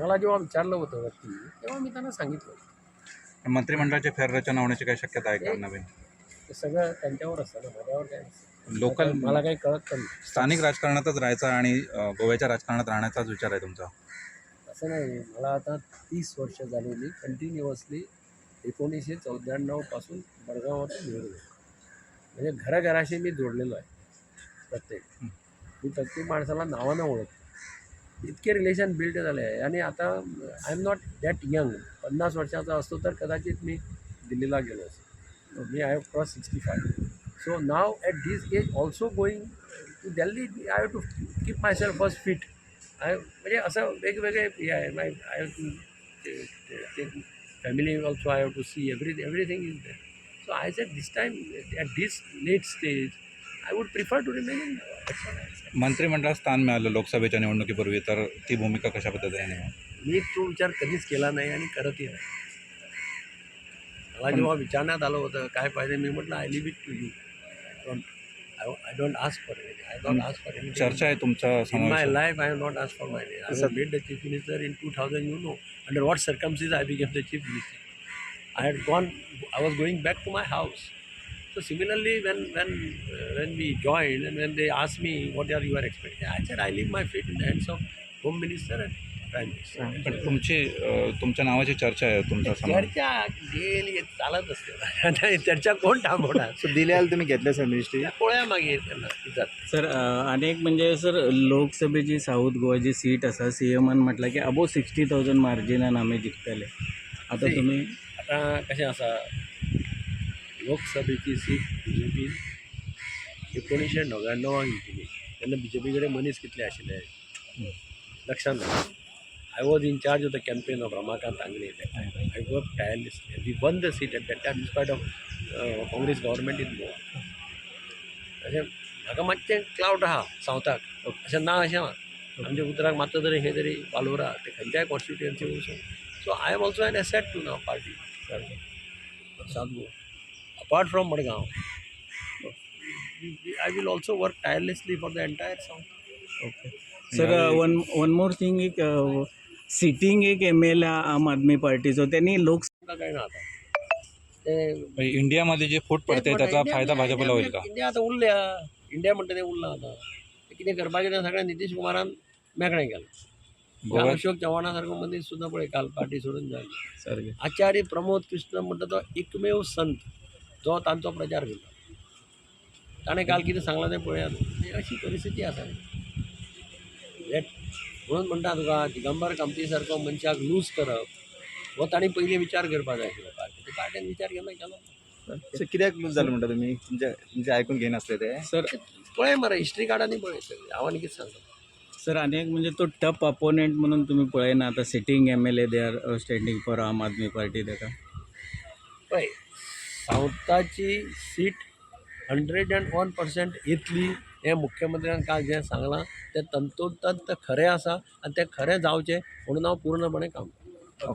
मला जेव्हा विचारलं होतं वरती तेव्हा मी त्यांना सांगितलं मंत्रिमंडळाची फेररचना होण्याची काही शक्यता आहे का नवीन? ते सगळं त्यांच्यावर असतं ना, माझ्यावर काय नसतं. लोकल मला काही कळत पण नाही. स्थानिक राजकारणातच राहायचा आणि गोव्याच्या राजकारणात राहण्याचाच विचार आहे तुमचा? असं नाही, मला आता 30 वर्ष झालेली कंटिन्युअसली 1994 पासून मडगावातून निवडून म्हणजे घराघराशी मी जोडलेलो आहे. मी प्रत्येक माणसाला नावानं ओळखतो. इतके रिलेशन बिल्ड झाले आहे आणि आता I am not that young. 50 वर्षाचा असतो तर कदाचित मी दिल्लीला गेलो असतो. मी I have cross 65. So now at this age also going to Delhi I have to keep my self first fit. म्हणजे असं वेगवेगळे हे आहे. I have to take family also. I have to see everything is there. So I said this time at this late stage I would prefer to remain in. मंत्रिमंडळात स्थान मिळालं लोकसभेच्या निवडणुकीपूर्वी, तर ती भूमिका कशा पद्धतीने? मी तो विचार कधीच केला नाही आणि करतही नाही. मला जेव्हा विचारण्यात आलं होतं काय पाहिजे, मी म्हटलं I leave it to you. I don't ask for anything. I don't ask for anything. चर्चा आहे तुमचा in my life I have not ask for my name. I was made the chief minister in 2000. You know under what circumstances I became the chief minister. I was going back to my house. So similarly, when we joined and when they asked me what are you are expecting, I said I leave my fate in the hands of Home Minister and Prime Minister. पण तुमच्या नावाची चर्चा आहे तुमचा समाज. चर्चा गेली चालत असते. आता चर्चा कोण थांबवणार? सर दिल्याला तुम्ही घेतलं सर मिनिस्ट्री पोळ्या मागे त्यांना जात. सर अनेक म्हणजे सर लोकसभेची साऊथ गोवाची सीट असा सीएमान म्हटलं की अबो 60,000 मार्जिनान आम्ही जिंकतले. आता तुम्ही आता कशें आसा, लोकसभेची सीट BJP 1999 जिंकली. तेन्ना BJP कडेन मनीस कितले आशिल्ले लक्षांत ना. I was in charge of the campaign of Ramakant Angle. I work tirelessly. We won the seat at that time in spite of Congress government in Goa. अशें म्हाका मातशें क्लावड आहा सावथाक, अशें ना अशें आमच्या उतराक मात्सो तरी हे तरी पालोरा ते खंयच्याय कॉन्स्टिट्युएन्सी वचून. So I am also an asset to नाव party South Goa. Apart from Madgaon, I will also work tirelessly for the entire South. Okay sir one more thing, एक सिटिंग एक MLA आम आदमी पार्टीचो त्यांनी लोकसभा काय ना आता ते इंडियामध्ये जे फूट पडते त्याचा फायदा भाजपला होईल का? इंडिया आता उरल्या. इंडिया म्हणटा ते उरला आता. ते कितें करपाचें तें सगळें नितीश कुमारान मेकळें केलें. अशोक चव्हाणा सारको मनीस सुद्दां पळय काल पार्टी सोडून जाय. सर आचार्य प्रमोद कृष्ण म्हणटा तो एकमेव संत जो तांचो प्रचार करता. ताणें काल कितें सांगलां तें पळयात. अशी परिस्थिती आसा. म्हणून म्हणटा तुका दिगंबर कामती सारको मनशाक लूज करप हो ताणी पयलीं विचार करपाक जाय आशिल्लो. पार्टीन विचार केन्ना केलो. सर कित्याक लूज जालें म्हणटा तुमी? तुमचे आयकून घेयनासले ते सर पळय मरे हिस्ट्री कार्डांनी पळय सगळें. हांव आनी कितें सांगता. सर अनेक म्हणजे तो टफ अपोनेंट म्हणून तुम्ही पळयना आता sitting MLA they are standing for Aam Aadmi party ताका. पळय सावथाची सीट 101% येतली हें मुख्यमंत्र्यान काल जें सांगलां तें तंतोतंत खरें आसा आनी तें खरें जावचें म्हणून हांव पूर्णपणे काम करतां.